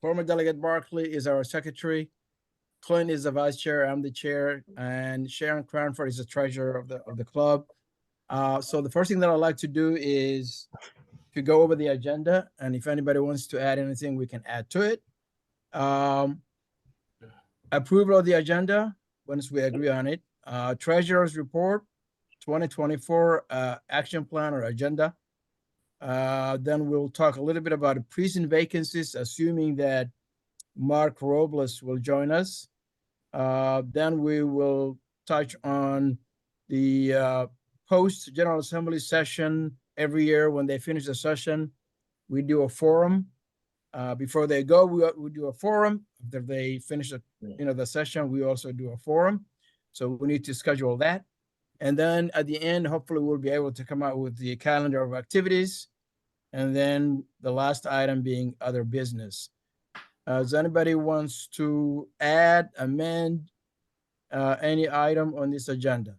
Former Delegate Barkley is our secretary. Clint is the vice chair. I'm the chair, and Sharon Cranford is the treasurer of the club. So the first thing that I'd like to do is to go over the agenda, and if anybody wants to add anything, we can add to it. Approval of the agenda once we agree on it. Treasurer's report, 2024 action plan or agenda. Then we'll talk a little bit about prison vacancies, assuming that Mark Robles will join us. Then we will touch on the post General Assembly session. Every year when they finish the session, we do a forum. Before they go, we do a forum. After they finish the session, we also do a forum. So we need to schedule that. And then at the end, hopefully we'll be able to come out with the calendar of activities. And then the last item being other business. Does anybody wants to add, amend any item on this agenda?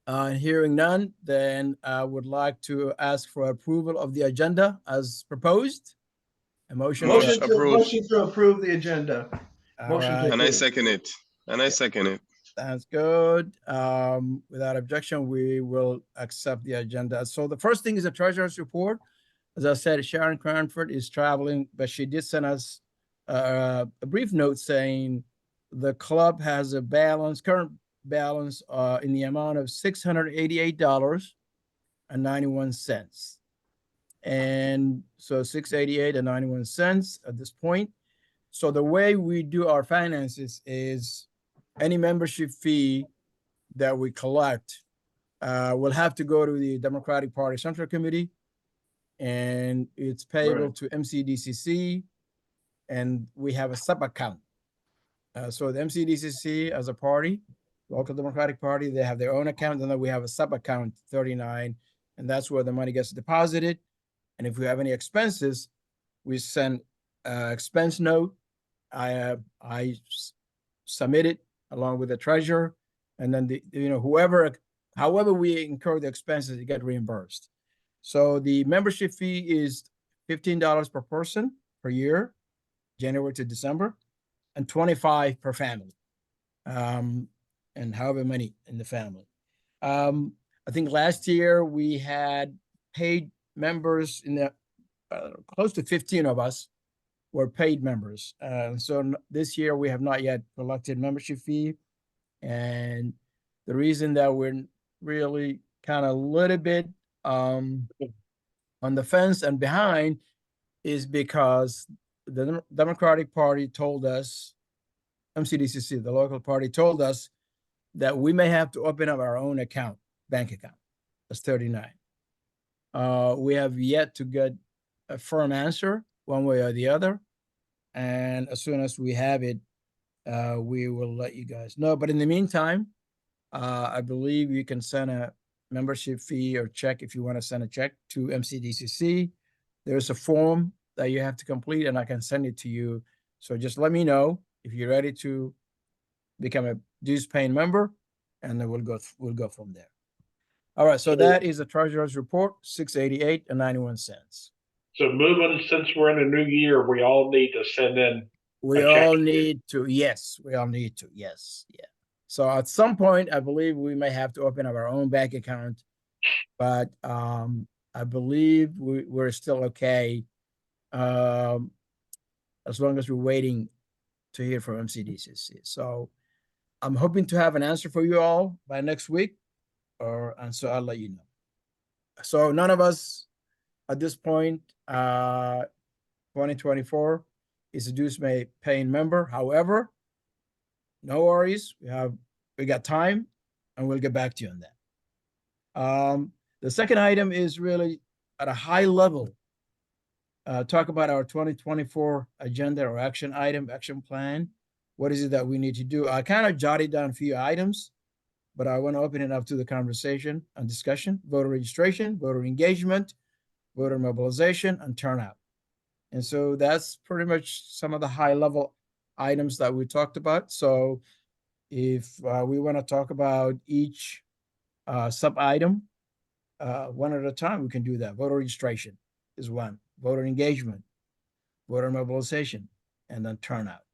Hearing none, then I would like to ask for approval of the agenda as proposed. A motion. Motion to approve the agenda. Motion to And I second it. Sounds good. Without objection, we will accept the agenda. So the first thing is the treasurer's report. As I said, Sharon Cranford is traveling, but she did send us a brief note saying the club has a current balance in the amount of $688.91. And so $688.91 at this point. So the way we do our finances is any membership fee that we collect will have to go to the Democratic Party Central Committee, and it's payable to MCDCC, and we have a sub-account. So the MCDCC as a party, local Democratic Party, they have their own account, and then we have a sub-account 39, and that's where the money gets deposited. And if we have any expenses, we send expense note. I submit it along with the treasurer, and then however we incur the expenses, you get reimbursed. So the membership fee is $15 per person per year, January to December, and $25 per family, and however many in the family. I think last year we had paid members in the close to 15 of us were paid members. So this year we have not yet collected membership fee. And the reason that we're really kind of a little bit on the fence and behind is because the Democratic Party told us, MCDCC, the local party told us that we may have to open up our own account, bank account. That's 39. We have yet to get a firm answer one way or the other. And as soon as we have it, we will let you guys know. But in the meantime, I believe you can send a membership fee or check if you want to send a check to MCDCC. There's a form that you have to complete, and I can send it to you. So just let me know if you're ready to become a dues paying member, and then we'll go from there. All right, so that is the treasurer's report, $688.91. So moving, since we're in a new year, we all need to send in. We all need to, yes. Yeah. So at some point, I believe we may have to open up our own bank account, but I believe we're still okay as long as we're waiting to hear from MCDCC. So I'm hoping to have an answer for you all by next week, and so I'll let you know. So none of us at this point, 2024 is a dues paying member. However, no worries. We got time, and we'll get back to you on that. The second item is really at a high level. Talk about our 2024 agenda or action plan. What is it that we need to do? I kind of jotted down a few items, but I want to open it up to the conversation and discussion. Voter registration, voter engagement, voter mobilization, and turnout. And so that's pretty much some of the high level items that we talked about. So if we want to talk about each sub item one at a time, we can do that. Voter registration is one. Voter engagement. voter mobilization, and then turnout.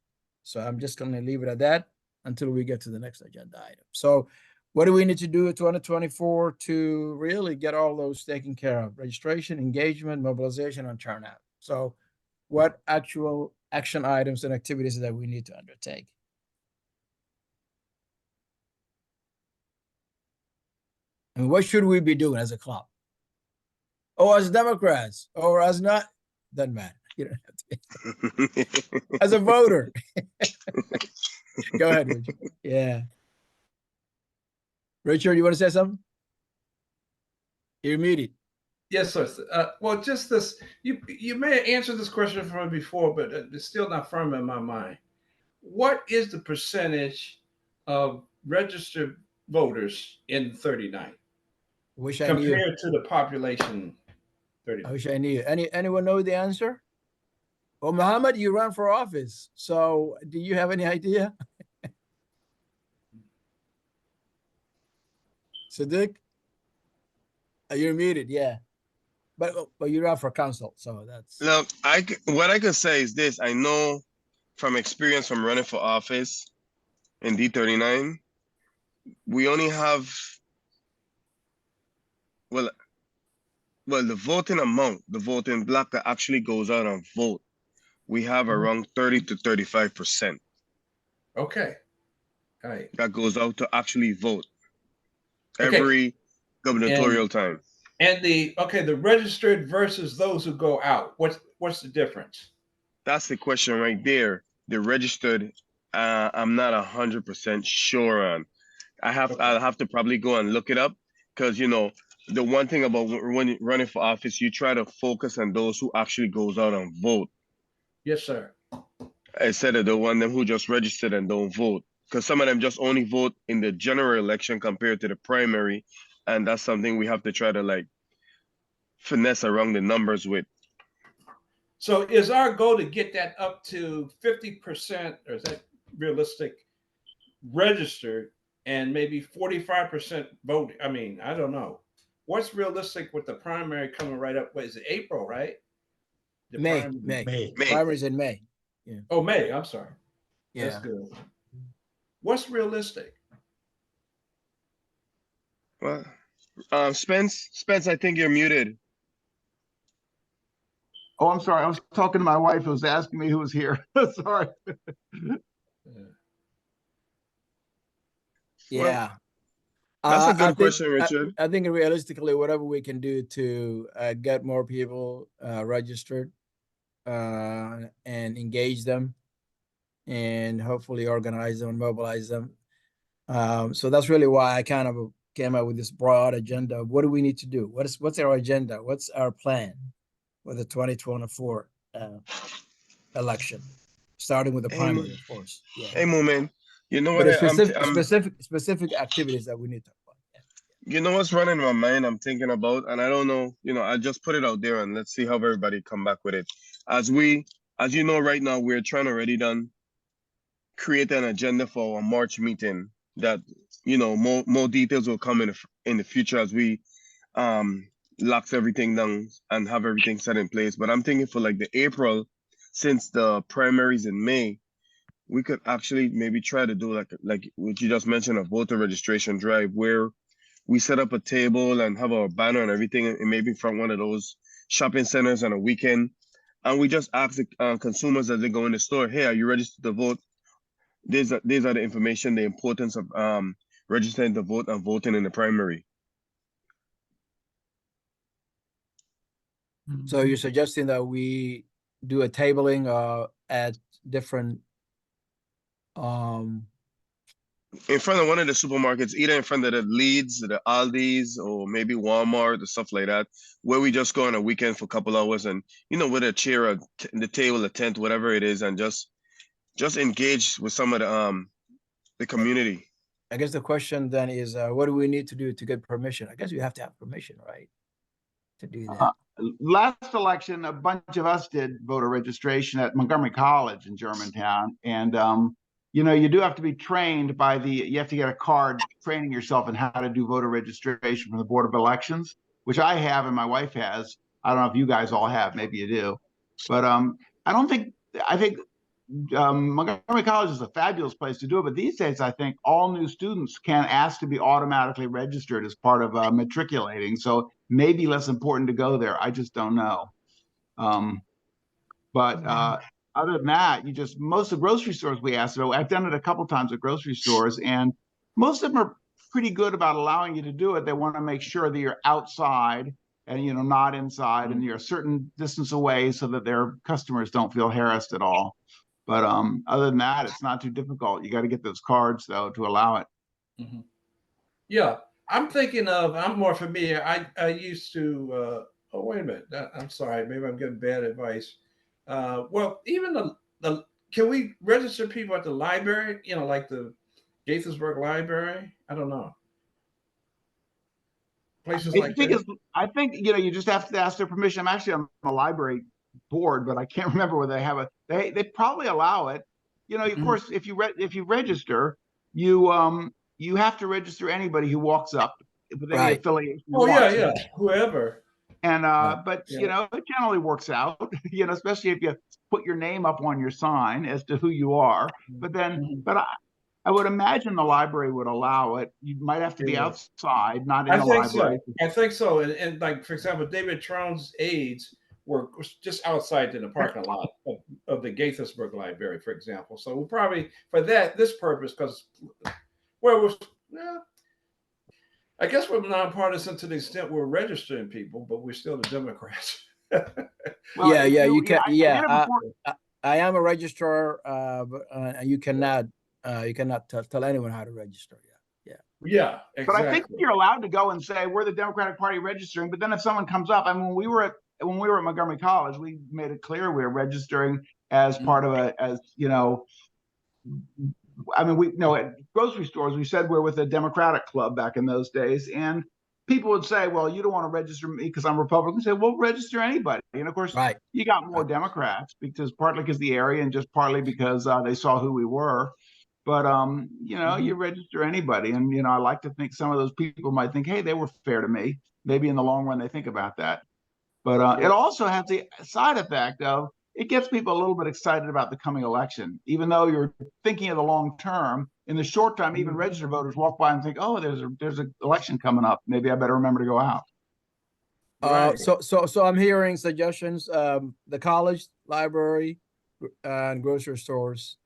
So I'm just going to leave it at that until we get to the next agenda item. So what do we need to do in 2024 to really get all those taken care of? Registration, engagement, mobilization, and turnout. So what actual action items and activities that we need to undertake? And what should we be doing as a club? Oh, as Democrats, or as not, doesn't matter. You don't have to. As a voter. Go ahead, Richard. Yeah. Richard, you want to say something? You're muted. Yes, sir. Well, just this, you may have answered this question for me before, but it's still not firm in my mind. What is the percentage of registered voters in 39 Wish I knew. compared to the population? 39. I wish I knew. Anyone know the answer? Well, Muhammad, you ran for office, so do you have any idea? Sadiq, you're muted. Yeah, but you ran for council, so that's. Look, what I could say is this: I know from experience from running for office in D39, we only have well, the voting amount, the voting block that actually goes out and vote, we have around 30 to 35%. Okay. All right. That goes out to actually vote Okay. every gubernatorial time. And the registered versus those who go out. What's the difference? That's the question right there. The registered, I'm not 100% sure on. I'll have to probably go and look it up, because the one thing about when running for office, you try to focus on those who actually goes out and vote. Yes, sir. Instead of the one them who just registered and don't vote, because some of them just only vote in the general election compared to the primary, and that's something we have to try to finesse around the numbers with. So is our goal to get that up to 50%, or is that realistic, registered, and maybe 45% vote? I mean, I don't know. What's realistic with the primary coming right up? What is it, April, right? May. Primaries in May. Yeah. Oh, May. I'm sorry. Yeah. That's good. What's realistic? Well, Spence, I think you're muted. Oh, I'm sorry. I was talking to my wife who was asking me who was here. Sorry. Yeah. That's a good I think, question, Richard. I think realistically, whatever we can do to get more people registered and engage them, and hopefully organize them and mobilize them. So that's really why I kind of came up with this broad agenda of what do we need to do? What's our agenda? What's our plan for the 2024 election? Starting with the primary, of course. Yeah. Hey, Moomin, you know But what? specific activities that we need to apply. Yeah. You know what's running in my mind? I'm thinking about, and I don't know. I just put it out there, and let's see how everybody come back with it. As you know, right now we're trying to already create an agenda for a March meeting. That more details will come in the future as we locks everything down and have everything set in place. But I'm thinking for the April, since the primaries in May, we could actually maybe try to do like what you just mentioned, a voter registration drive, where we set up a table and have a banner and everything, and maybe from one of those shopping centers on a weekend, and we just ask the consumers as they go in the store, hey, are you registered to vote? These are the information, the importance of registering to vote and voting in the primary. So you're suggesting that we do a tabling at different in front of one of the supermarkets, either in front of the Leeds, the Aldi's, or maybe Walmart or stuff like that, where we just go on a weekend for a couple hours and with a chair, the table, a tent, whatever it is, and just engage with some of the community. I guess the question then is, what do we need to do to get permission? I guess you have to have permission, right, to do that. Last election, a bunch of us did voter registration at Montgomery College in Germantown, and you do have to be trained you have to get a card training yourself in how to do voter registration from the Board of Elections, which I have and my wife has. I don't know if you guys all have, maybe you do. But I think Montgomery College is a fabulous place to do it, but these days I think all new students can ask to be automatically registered as part of matriculating. So maybe less important to go there. I just don't know. But other than that, most of the grocery stores we asked about, I've done it a couple times at grocery stores, and most of them are pretty good about allowing you to do it. They want to make sure that you're outside and, you know, not inside, and you're a certain distance away so that their customers don't feel harassed at all. But other than that, it's not too difficult. You got to get those cards though to allow it. Mhm. Yeah, I'm thinking of. I'm more familiar. I used to. Oh wait a minute. I'm sorry. Maybe I'm getting bad advice. Well, even the can we register people at the library? You know, like the Gaithersburg Library. I don't know. Places like that. I think, you know, you just have to ask their permission. I'm actually on the library board, but I can't remember whether they have a. They probably allow it. You know, of course, if you register, you have to register anybody who walks up with any Right. affiliation. you Oh want. yeah, whoever. And Yeah. but Yeah. you know, it generally works out. You know, especially if you put your name up on your sign as to who you are. But then, Mhm. but I would imagine the library would allow it. You might have to be Yeah. outside, not in I the think library. so. I think so. And like for example, David Trone's aides were just outside in the parking lot of the Gaithersburg Library, for example. So we'll probably for this purpose, because I guess we're nonpartisan to the extent we're registering people, but we're still the Democrats. Well, Yeah, if yeah, you can. I did Yeah, it before. I am a registrar, but you cannot tell anyone how to register. Yeah, But I think exactly. you're allowed to go and say we're the Democratic Party registering. But then if someone comes up, I mean, when we were at Montgomery College, we made it clear we were registering as part of as you know. I mean, we know at grocery stores we said we're with a Democratic club back in those days, and people would say, "Well, you don't want to register me because I'm Republican." Say, "Well, register anybody." And of course, Right. you got more Right. Democrats partly because the area, and just partly because they saw who we were. But you know, you register anybody, and you know, I like to think some of those people might think, "Hey, they were fair to me." Maybe in the long run, they think about that. But it also has the side effect of it gets people a little bit excited about the coming election, even though you're thinking of the long term. In the short term, even registered voters walk by and think, "Oh, there's an election coming up. Maybe I better remember to go out." Right. So I'm hearing suggestions. The college, library, and grocery stores.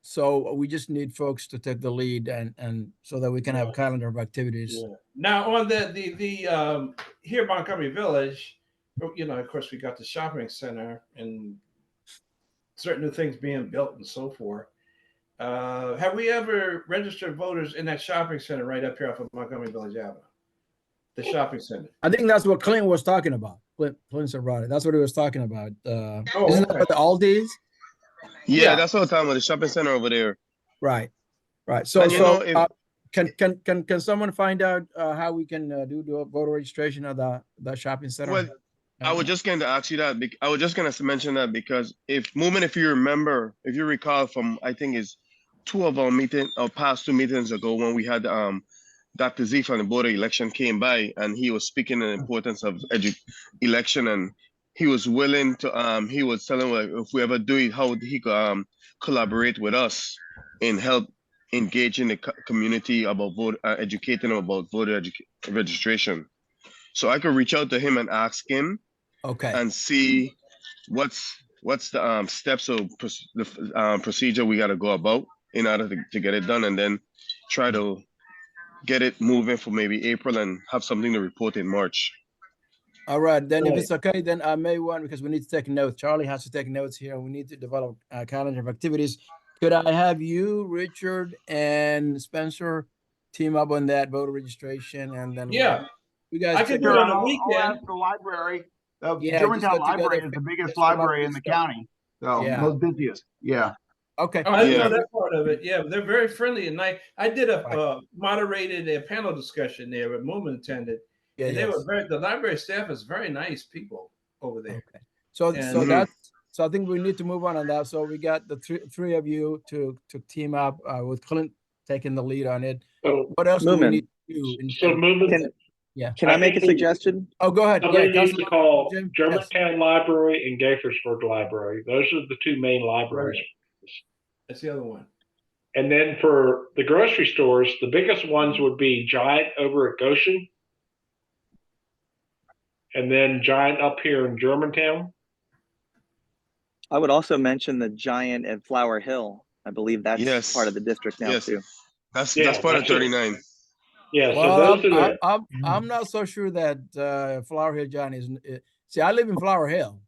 So we just need folks to take the lead and so that we can have a calendar of activities. Yeah. Now on the here Montgomery Village, you know, of course we got the shopping center and certain new things being built and so forth. Have we ever registered voters in that shopping center right up here off of Montgomery Village Avenue? The shopping center. I think that's what Clint was talking about. Clint said, right. That's what he was talking about. Isn't that Okay. what the Aldi is? Yeah, that's what I'm talking about. The shopping center over there. Right. Right. So, And you know, if can someone find out how we can do the voter registration at the shopping center? well, I was just going to ask you that. I was just going to mention that because if you remember, if you recall from, I think it's two of our past two meetings ago when we had Dr. Z from the Board of Election came by and he was speaking on the importance of election, and he was willing to he was telling if we ever do it, how he could collaborate with us and help engaging the community about educating them about voter registration. So I could reach out to him and ask him Okay. and see what's the steps of the procedure we got to go about in order to get it done, and then try to get it moving for maybe April and have something to report in March. All right. Then if it's okay, then I may want, because we need to take notes. Charlie has to take notes here. We need to develop a calendar of activities. Could I have you, Richard, and Spencer team up on that voter registration, and then Yeah. you guys I can take do it on the I'll weekend. ask the library. The Yeah, Germantown just get together Library is the for- biggest just come up library with in the stuff. county. So Yeah. most busiest. Yeah. Okay. Oh, I didn't Yeah. know that part of it. Yeah, they're very friendly and nice. I did a Right. moderated a panel discussion there with Moomin attended, Yeah. and they Yes. were the library staff is very nice people over there. Okay. So And- so I think we need to move on that. So we got the three of you to team up with Clint taking the lead on it. So, What else do we Moomin. need to do? so moving, Can I make a think suggestion? Oh, go ahead. Yeah, Somebody needs to Councilor call Jim, yes. Germantown Library and Gaithersburg Library. Those are the two main libraries. That's the other one. And then for the grocery stores, the biggest ones would be Giant over at Goshen. And then Giant up here in Germantown. I would also mention the Giant at Flower Hill. I believe that's Yes. part of the district now Yes. too. That's Yeah, part of that's it. 39. Yeah, so Well, those are I'm not so sure that Flower Hill John is. See, I live in Flower Hill,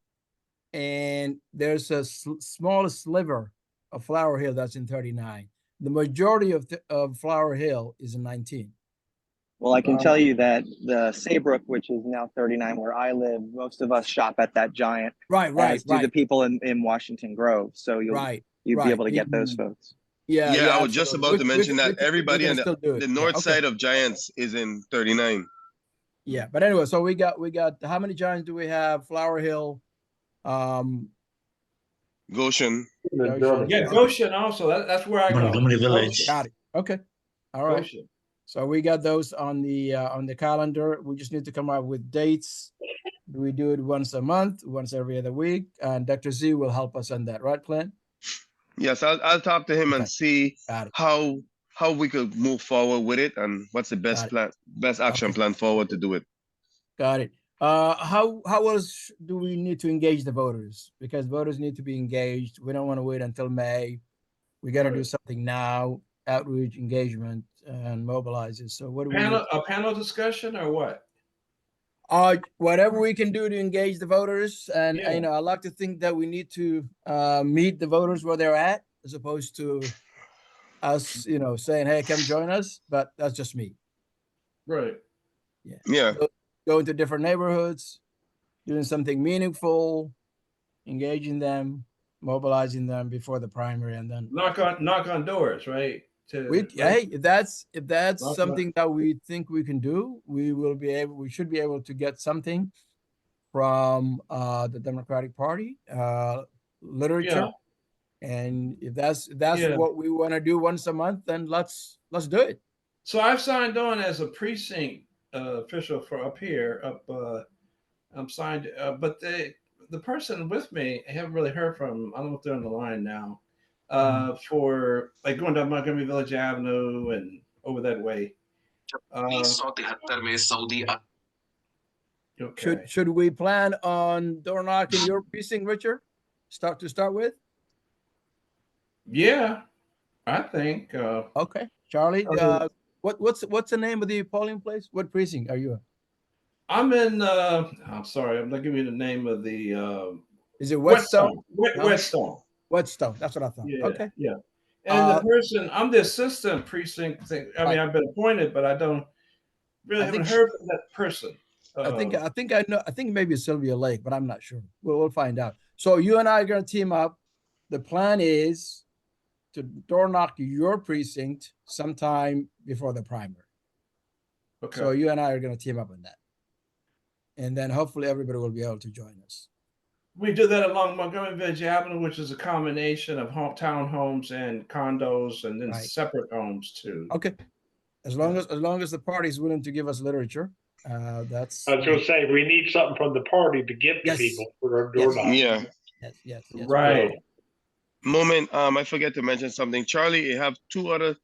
and there's a small sliver of Flower Hill that's in 39. The majority of Flower Hill is in 19. Well, I can tell you that the Saybrook, which is now 39 where I live, most of us shop at that Giant, Right, as do the people in Washington Grove. So you'd be right. able to get those folks. Yeah, Yeah, I was just absolutely. about to mention that everybody can on still do it. the Yeah, north okay. side of Giants is in 39. Yeah, but anyway, so we got how many Giants do we have? Flower Hill, Goshen. Goshen. Yeah, Goshen also. That's where I go. Montgomery Village. Got it. Okay. All right. Goshen. So we got those on the calendar. We just need to come up with dates. Do we do it once a month, once every other week? And Dr. Z will help us on that, right, Clint? Yes, I'll talk to him Okay. and see Got it. how we could move forward with it and what's the best action Okay. plan forward to do it. Got it. How else do we need to engage the voters? Because voters need to be engaged. We don't want to wait until May. We got to do something now. Outreach, engagement, and mobilizes. So what do we need? A panel discussion or what? Whatever we can do to engage the voters, and Yeah. you know, I like to think that we need to meet the voters where they're at, as opposed to us, you know, saying, "Hey, come join us." But that's just me. Right. Yeah. Going to different neighborhoods, doing something meaningful, engaging them, mobilizing them before the primary, and then Knock on doors, right? hey, if that's Knock something that we think we can do, we should be able to get something from the Democratic Party literature. And if that's Yeah. what we want to do once a month, then let's do it. So I've signed on as a precinct official for up here. I'm signed, but the person with me, I haven't really heard from. I don't know if they're on the line now. For like going down Montgomery Village Avenue and over that way. Okay. Should we plan on door knocking your precinct, Richard? Start with? Yeah, I think. Okay, Charlie. What's the name of the polling place? What precinct are you in? I'm in. I'm sorry, I'm not giving you the name of the. Is it Whetstone? Whetstone. Whetstone. That's what I thought. Yeah. Okay. Yeah. And the person, I'm the assistant precinct thing. I mean, I've been appointed, but I don't really haven't heard from that person. I think I know. I think maybe it's Sylvia Lake, but I'm not sure. We'll find out. So you and I are going to team up. The plan is to door knock your precinct sometime before the primary. Okay. So you and I are going to team up on that, and then hopefully everybody will be able to join us. We do that along Montgomery Village Avenue, which is a combination of townhomes and condos, and then separate homes too. Okay, as long as the party is willing to give us literature, that's. I was going to say we need something from the party to give to people for our door knocking. Yeah. Yes. Right. Moment, I forget to mention something. Charlie, you have two other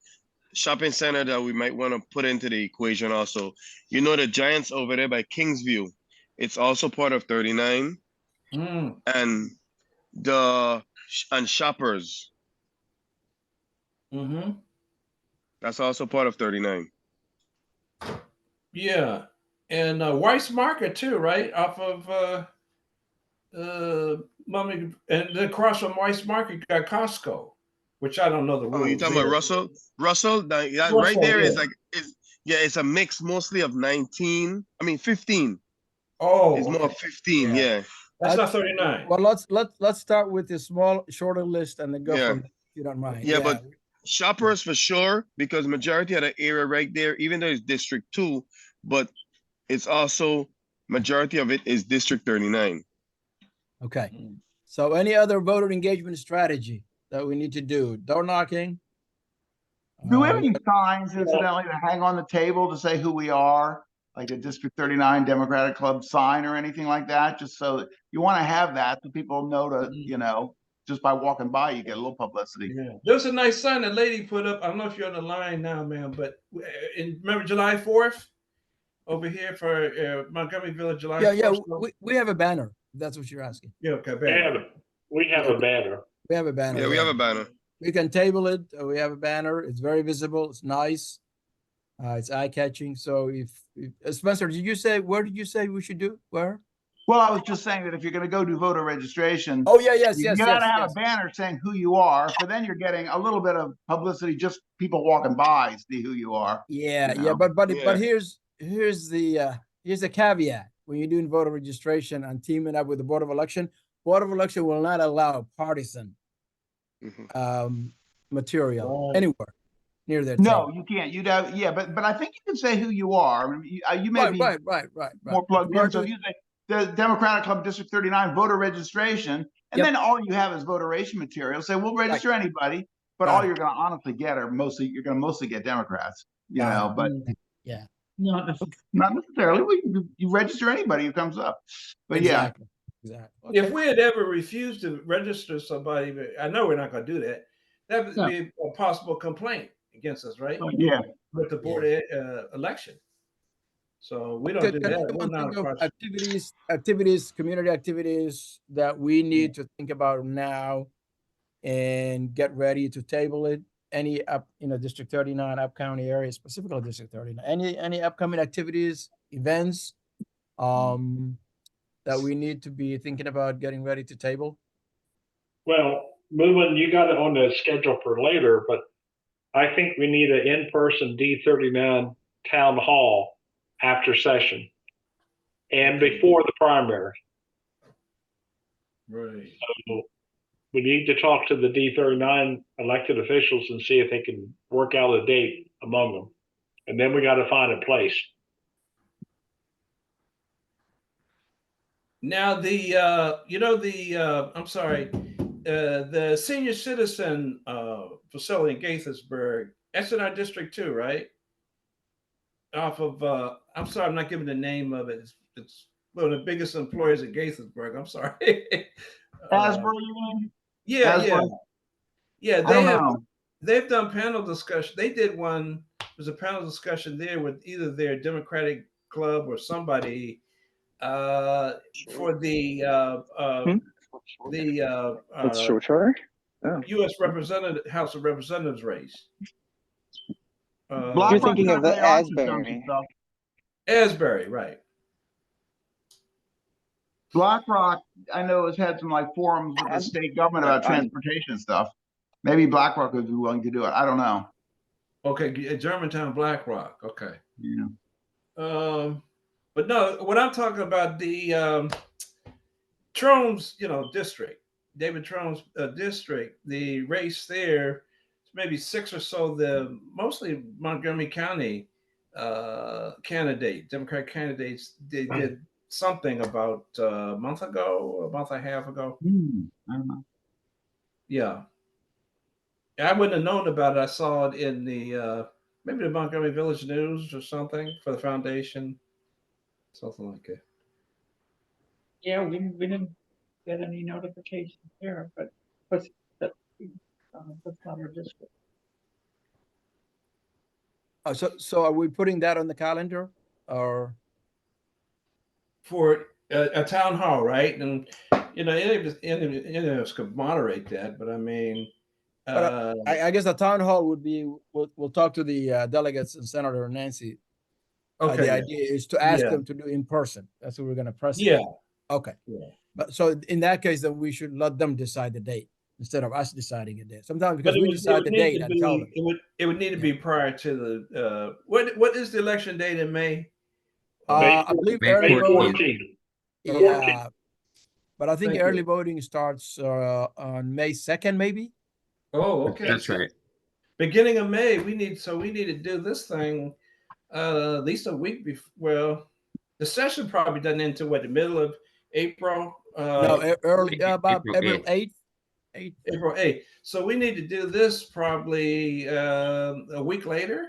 shopping center that we might want to put into the equation also. You know the Giants over there by Kingsview. It's also part of 39. And Shoppers. Mm-hmm. That's also part of 39. Yeah. And Weiss Market too, right? Off of Mummy, and then across from Weiss Market, you got Costco, which I don't know the rules. Oh, you talking about Russell? Russell, that right there is like it's a mix mostly of 15. Oh, it's more 15, yeah. That's not 39. Well, let's start with the shorter list and then go from there, if you don't mind. Yeah, but Shoppers for sure, because majority of the area right there, even though it's District 2, but it's also majority of it is District 39. Okay. So any other voter engagement strategy that we need to do? Door knocking? Do we have any signs, incidentally, to hang on the table to say who we are? like a District 39 Democratic Club sign or anything like that? Just so that you want to have that so people know to, you know, just by walking by, you get a little publicity. Yeah, there's a nice sign that lady put up. I don't know if you're on the line now, ma'am, but remember July 4th over here for Montgomery Village, July 4th. Yeah. We have a banner. If that's what you're asking. Yeah, okay, We have a banner. We have a banner. Yeah, we have a banner. We can table it. We have a banner. It's very visible. It's nice. It's eye catching. So if Spencer, where did you say we should do? Where? Well, I was just saying that if you're going to go do voter registration, Oh yeah, yes. you got to have a banner saying who you are, but then you're getting a little bit of publicity, just people walking by see who you are. Yeah, you yeah, know? but Yeah. here's the caveat when you're doing voter registration and teaming up with the Board of Election. Board of Election will not allow partisan material anywhere near their No, table. you can't. You'd have, yeah, but I think you can say who you are. I mean, you may be Right. more plugged in. So if you say the Democratic Club District 39 voter registration, and Yep. then all you have is voteration material. Say we'll register anybody, but Got all it. you're going to honestly get are you're going to mostly get Democrats. You Got know, it. but Yeah, not necessarily. You register anybody who comes up. But yeah. exactly. If we had ever refused to register somebody, I know we're not going to do that. That would be a possible complaint against us, right? Yeah. With the board election. So we don't do Can that. someone think of activities, community activities that we need to think about now and get ready to table it? Any District 39 up county area, specifically District 39, any upcoming activities, events, that we need to be thinking about getting ready to table? Well, Movin, you got it on the schedule for later, but I think we need an in-person D39 town hall after session and before the primary. Right. So we need to talk to the D39 elected officials and see if they can work out a date among them. And then we got to find a place. Now the the senior citizen facility in Gaithersburg, that's in our district too, right? Off of I'm sorry, I'm not giving the name of it. It's one of the biggest employers at Gaithersburg. I'm sorry. Asbury, you mean? Yeah, Asbury? yeah. They've done panel discussion. They did one. There's a panel discussion there with either their Democratic club or somebody for the That's short. Oh. U.S. House of Representatives race. You're thinking of the Asbury. Asbury, right? BlackRock, I know, has had some like forums with the state government about transportation stuff. Maybe BlackRock would be willing to do it. I don't know. Okay, Germantown BlackRock. Okay. Yeah. But no, what I'm talking about, the Trone's, district, David Trone's district, the race there, maybe 6 or so, mostly Montgomery County Democratic candidates, they did something about a month and a half ago. I don't know. Yeah. I wouldn't have known about it. I saw it in the maybe the Montgomery Village News or something for the foundation. Something like that. Yeah, we didn't get any notification there, but that's not our district. So are we putting that on the calendar or? For a town hall, right? And any of us could moderate that, but I mean, I guess the town hall would be. We'll talk to the delegates and Senator Nancy. okay. The idea is to ask them to do in person. That's what we're going to press. Yeah. Okay. Yeah. But so in that case, then we should let them decide the date instead of us deciding a date. Sometimes because we decide the date and tell them. It would need to be prior to the what is the election date in May? I believe early May voting. 14th. Yeah, but I think Thank early you. voting starts on May 2nd, maybe. Oh, okay. That's right. Beginning of May, we need to do this thing at least a week before. Well, the session probably doesn't end until the middle of April. No, early about April April 8th. April 8th. So we need to do this probably a week later.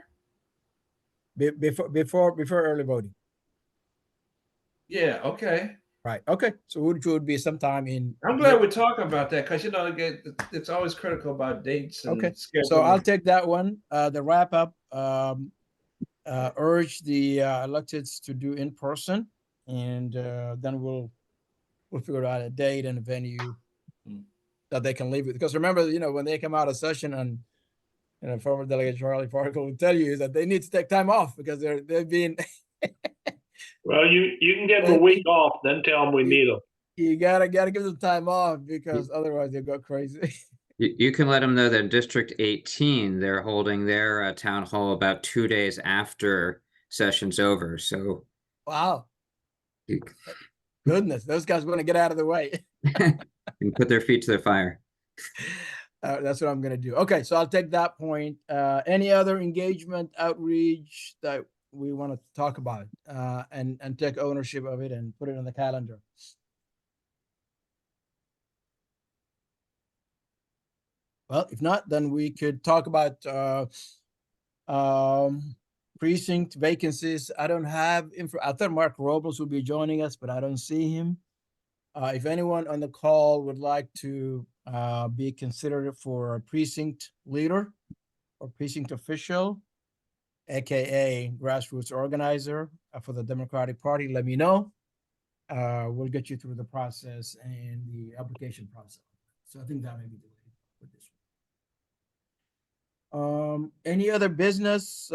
Before early voting. Yeah, okay. Right, okay, so which would be sometime in. I'm glad we're talking about that because, it's always critical about dates and Okay, so I'll scheduling. take that one. The wrap up, urge the electeds to do in person, and then we'll figure out a date and a venue Mm. that they can leave it. Because remember, when they come out of session, and former delegate Charlie Parker will tell you that they need to take time off because they've been. Well, you can give them a Well, week off, then tell them we need them. You gotta give them time off because otherwise they go crazy. You can let them know that in District 18, they're holding their town hall about 2 days after session's over. So Wow, you goodness, those guys want to get out of the way. can put their feet to the fire. That's what I'm gonna do. Okay, so I'll take that point. Any other engagement outreach that we want to talk about and take ownership of it and put it on the calendar? Well, if not, then we could talk about precinct vacancies. I don't have info. I thought Mark Robles would be joining us, but I don't see him. If anyone on the call would like to be considered for a precinct leader or precinct official, aka grassroots organizer for the Democratic Party, let me know. We'll get you through the process and the application process. So I think that may be the way with this one. Any other business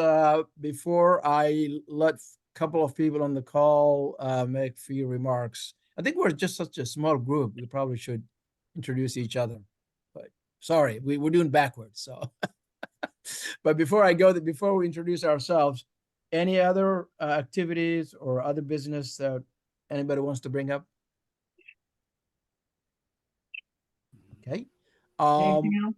before I let a couple of people on the call make few remarks? I think we're just such a small group. We probably should introduce each other. But sorry, we're doing backwards. So, but before we introduce ourselves, any other activities or other business that anybody wants to bring up? Okay. Anything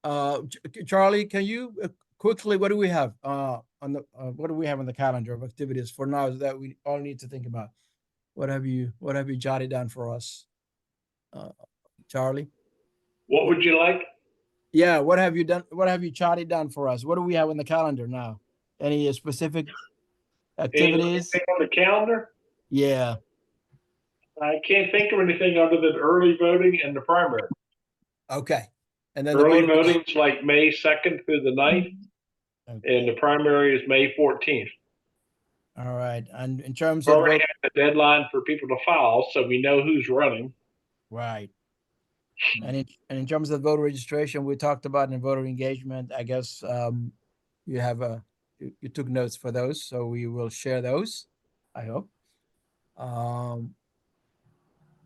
else? Charlie, can you quickly, what do we have on the calendar of activities for now that we all need to think about? What have you jotted down for us, Charlie? What would you like? Yeah, what have you done? What have you jotted down for us? What do we have on the calendar now? Any specific activities? Anything on the calendar? Yeah. I can't think of anything other than early voting and the primary. Okay. And then Early the voting. voting's like May 2nd through the 9th, Okay. and the primary is May 14th. All right. And in terms of Already have the deadline for people to file, so we know who's running. right. And in terms of voter registration, we talked about in voter engagement. I guess you have you took notes for those, so we will share those. I hope. All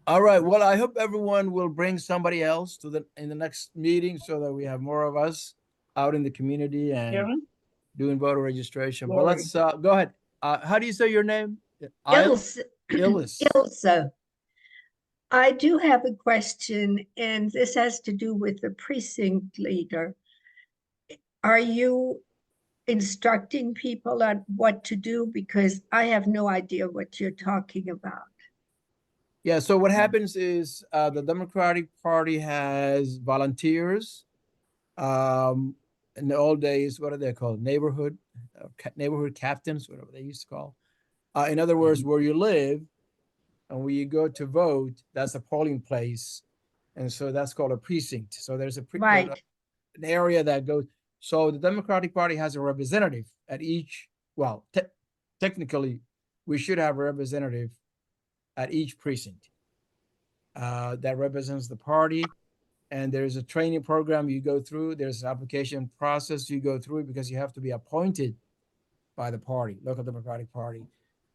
right. Well, I hope everyone will bring somebody else in the next meeting so that we have more of us out in the community and Kevin? doing voter registration. But Lori. let's go ahead. How do you say your name? Ilse, Ilse. Ilse, I do have a question, and this has to do with the precinct leader. Are you instructing people on what to do? Because I have no idea what you're talking about. Yeah, so what happens is the Democratic Party has volunteers. In the old days, what are they called? Neighborhood captains, whatever they used to call. In other words, where you live and where you go to vote, that's a polling place. And so that's called a precinct. So there's an area that goes. So the Democratic Party has a representative at each, well, technically, we should have a representative at each precinct that represents the party. And there's a training program you go through. There's an application process you go through because you have to be appointed by the party, local Democratic Party.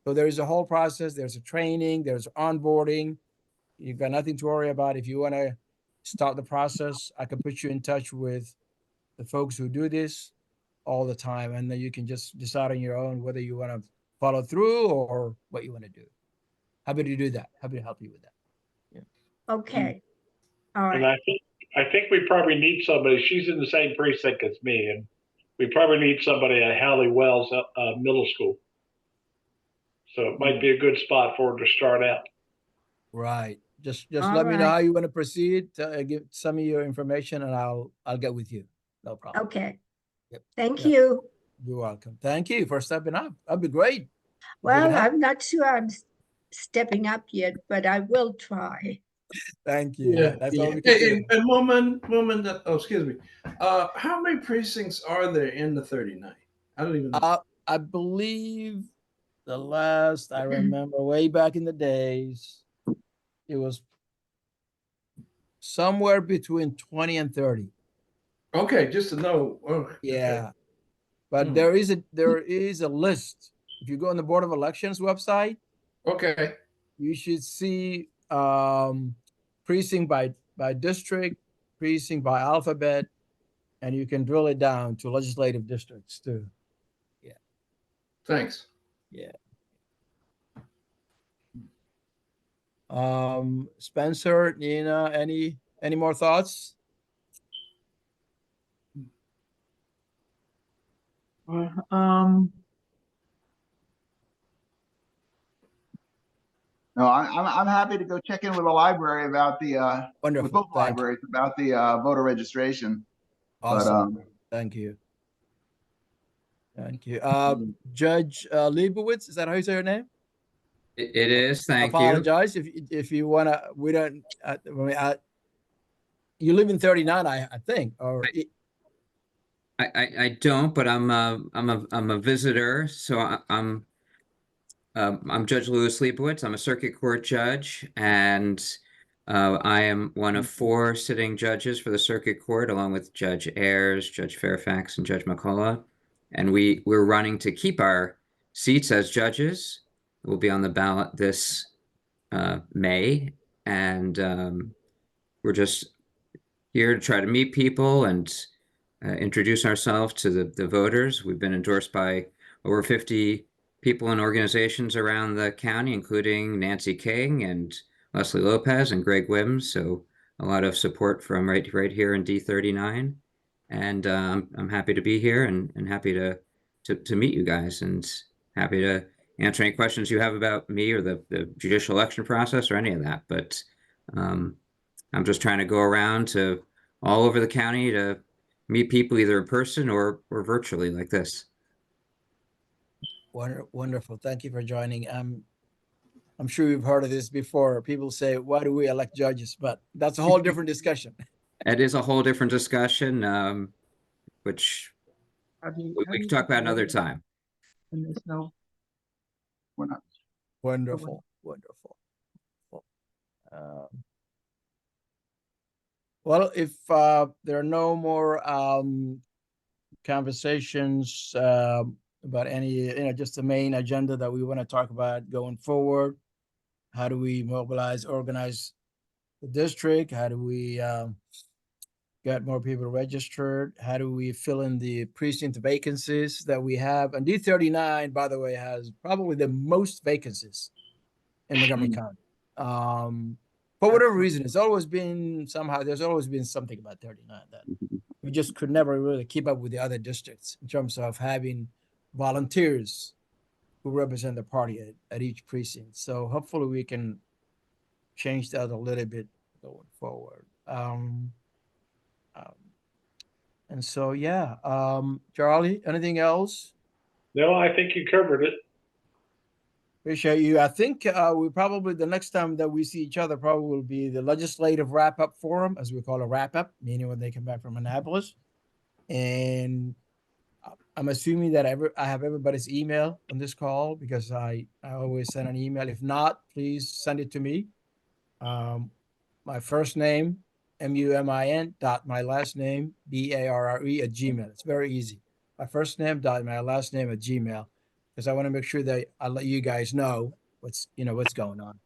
So there's a whole process. There's a training, there's onboarding. You've got nothing to worry about. If you want to start the process, I can put you in touch with the folks who do this all the time. And then you can just decide on your own whether you want to follow through or what you want to do. Happy to do that. Happy to help you with that. Yeah. Okay. All And right. I think we probably need somebody. She's in the same precinct as me, and we probably need somebody at Hallie Wells Middle School. So it might be a good spot for her to start out. Right. Just All let me know right. how you want to proceed. Give some of your information, and I'll get with you. No problem. Okay. Yep. Thank Yep. you. You're welcome. Thank you for stepping up. That'd be great. Well, help. I'm not sure I'm stepping up yet, but I will try. Thank you. Yeah, That's yeah. all we can do. And woman, oh, excuse me. How many precincts are there in the 39? I don't even know. I believe the last I remember way back in the days, it was somewhere between 20 and 30. Okay, just to know. Oh, okay. Yeah. But Hmm. there is a list. If you go on the Board of Elections website, Okay. you should see precinct by district, precinct by alphabet, and you can drill it down to legislative districts too. Thanks. Yeah. Spencer, Nina, any more thoughts? No, I'm happy to go check in with the library about the with Wonderful. both Thank you. libraries about the voter registration. Awesome. But Thank you. Thank you. Judge Leibowitz, is that how you say your name? It is, I thank you. apologize if you wanna. We don't. You live in 39, I think, or I don't, but I'm a visitor, so I'm Judge Louis Leibowitz. I'm a circuit court judge, and I am one of 4 sitting judges for the circuit court, along with Judge Ayers, Judge Fairfax, and Judge McCullough. And we're running to keep our seats as judges. We'll be on the ballot this May, and we're just here to try to meet people and introduce ourselves to the voters. We've been endorsed by over 50 people and organizations around the county, including Nancy King and Leslie Lopez and Greg Wims. So a lot of support from right here in D39. And I'm happy to be here and happy to meet you guys, and happy to answer any questions you have about me or the judicial election process or any of that. But I'm just trying to go around to all over the county to meet people either in person or virtually like this. wonderful. Thank you for joining. I'm sure you've heard of this before. People say, "Why do we elect judges?" But that's a whole different discussion. It is a whole different discussion, which How do you- we how can do you talk about another vote time. when there's no, we're not. Wonderful, wonderful. Well, if there are no more conversations about any, just the main agenda that we want to talk about going forward, how do we mobilize, organize the district? How do we get more people registered? How do we fill in the precinct vacancies that we have? And D39, by the way, has probably the most vacancies in Montgomery County. For whatever reason, there's always been something about 39 that we just could never really keep up with the other districts in terms of having volunteers who represent the party at each precinct. So hopefully we can change that a little bit going forward. And so, yeah, Charlie, anything else? No, I think you covered it. Appreciate you. I think we probably, the next time that we see each other probably will be the legislative wrap-up forum, as we call a wrap-up, meaning when they come back from Annapolis. And I'm assuming that I have everybody's email on this call because I always send an email. If not, please send it to me. My first name, MUMIN, dot my last name, BARRE at Gmail. It's very easy. My first name dot my last name at Gmail, because I want to make sure that I let you guys know what's going on.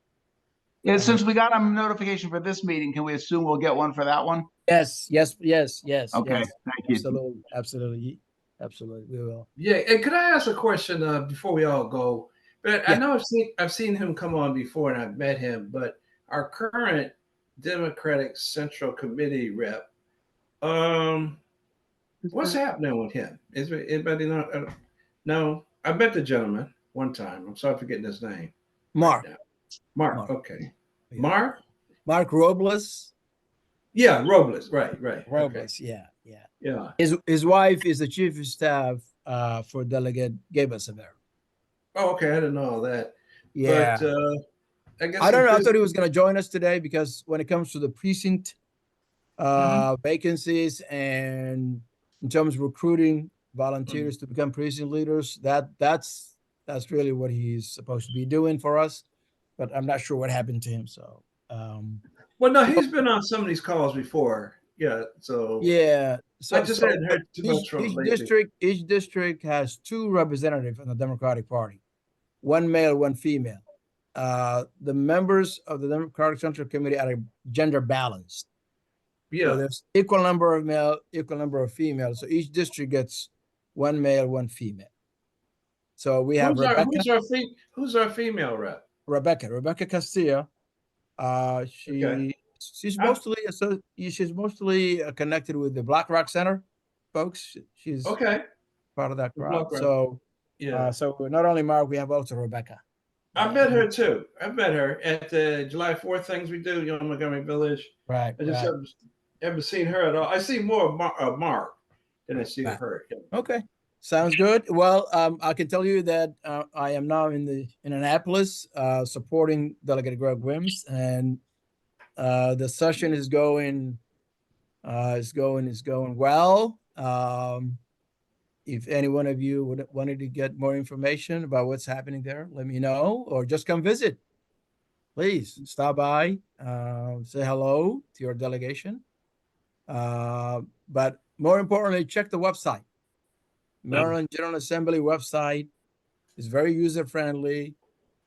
Yeah, since we got a notification for this meeting, can we assume we'll get one for that one? Yes. Okay, Yes. thank you. Absolutely, we will. Yeah, and could I ask a question before we all go? But I Yeah. know I've seen him come on before and I've met him, but our current Democratic Central Committee rep, what's happening with him? Is there anybody know? No, I met the gentleman one time. I'm sorry for getting his name. Mark. Right now. Mark. Mark. Okay. Yeah. Mark Robles. Yeah, Robles. Right. Robles. Okay. Yeah. His wife is the chief of staff for Delegate Gabe Severo. Oh, okay. I didn't know all that. Yeah. But I guess I don't know. I it's thought he was going to join us today because when it comes to the precinct vacancies and in terms of recruiting volunteers to become precinct leaders, that's really what he's supposed to be doing for us. But I'm not sure what happened to him. So well, no, he's been on some of these calls before. Yeah. So yeah. I just hadn't heard too much from him lately. Each district has 2 representatives from the Democratic Party, 1 male, 1 female. The members of the Democratic Central Committee are gender balanced. Yeah. So there's equal number of male, equal number of female. So each district gets 1 male, 1 female. So we have who's our female rep? Rebecca Castillo. She's mostly connected with the Black Rock Center folks. She's part of that crowd. So yeah. So not only Mark, we have also Rebecca. I met her too. I met her at the July 4th things we do, Montgomery Village. Right. I just haven't seen her at all. I see more of Mark than I see her. Okay. Sounds good. Well, I can tell you that I am now in Annapolis supporting Delegate Greg Wims, and the session is going well. If any one of you wanted to get more information about what's happening there, let me know, or just come visit. Please stop by, say hello to your delegation. But more importantly, check the website. Maryland General Assembly website is very user-friendly.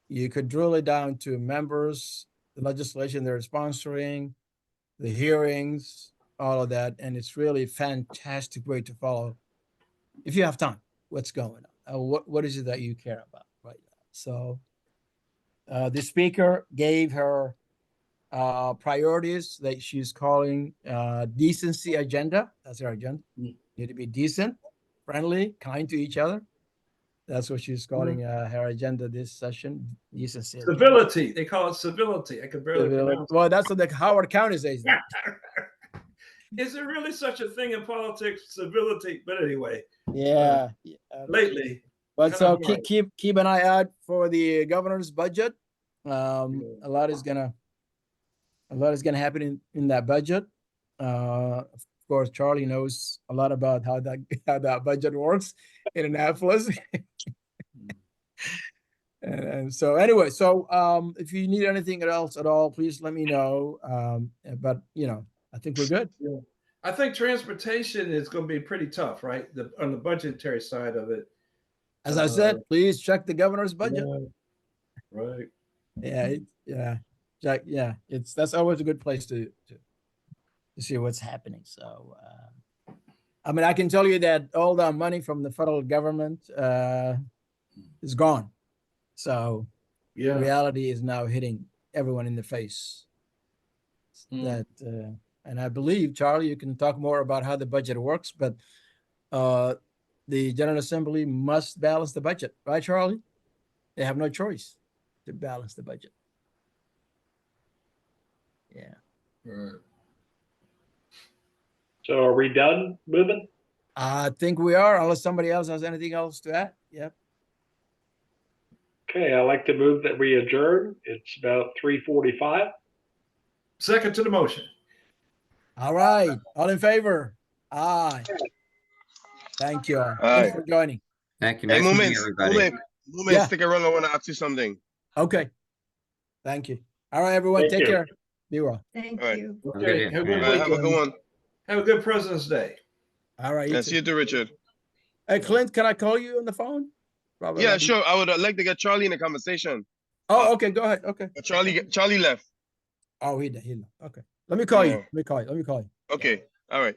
You could drill it down to members, the legislation they're sponsoring, the hearings, all of that. And it's really a fantastic way to follow, if you have time, what's going on. What is it that you care about right now? So the speaker gave her priorities that she's calling decency agenda. That's her agenda. You need to be decent, friendly, kind to each other. That's what she's calling her agenda this session. Decency. Civility. Agenda. They call it civility. I could barely pronounce it. Well, that's what the Howard County says. Is there really such a thing in politics, civility? But anyway. Yeah. Lately. But so keep an eye out for the governor's budget. A lot is gonna happen in that budget. Of course, Charlie knows a lot about how that budget works in Annapolis. and so anyway, if you need anything else at all, please let me know. But I think we're good. Yeah. I think transportation is going to be pretty tough, right? On the budgetary side of it. As I said, please check the governor's budget. Right. That's always a good place to see what's happening. So, I mean, I can tell you that all the money from the federal government is gone. So, reality is now hitting everyone in the face. And I believe, Charlie, you can talk more about how the budget works, but the General Assembly must balance the budget, right, Charlie? They have no choice to balance the budget. Yeah. Right. So are we done moving? I think we are, unless somebody else has anything else to add. Yep. Okay, I like to move that we adjourn. It's about 3:45. Second to the motion. All right. All in favor? Aye. Thank you all. Aye. Thanks for joining. Thank you. Hey, Nice meeting everybody. Moment, stick around. I want to ask you something. Okay. Thank you. All right, everyone. Thank Take you. care. Be well. Thank All right. you. Okay. Have a Have a good good All right, have a weekend. good one. Have a good President's Day. All right. Yes, you too, Richard. Hey, Clint, can I call you on the phone? Probably Yeah, not. sure. I would like to get Charlie in the conversation. Oh, okay. Go ahead. Okay. But Charlie left. Oh, he left. Okay. Let me call you. Yeah. Let me call you. Okay. All right.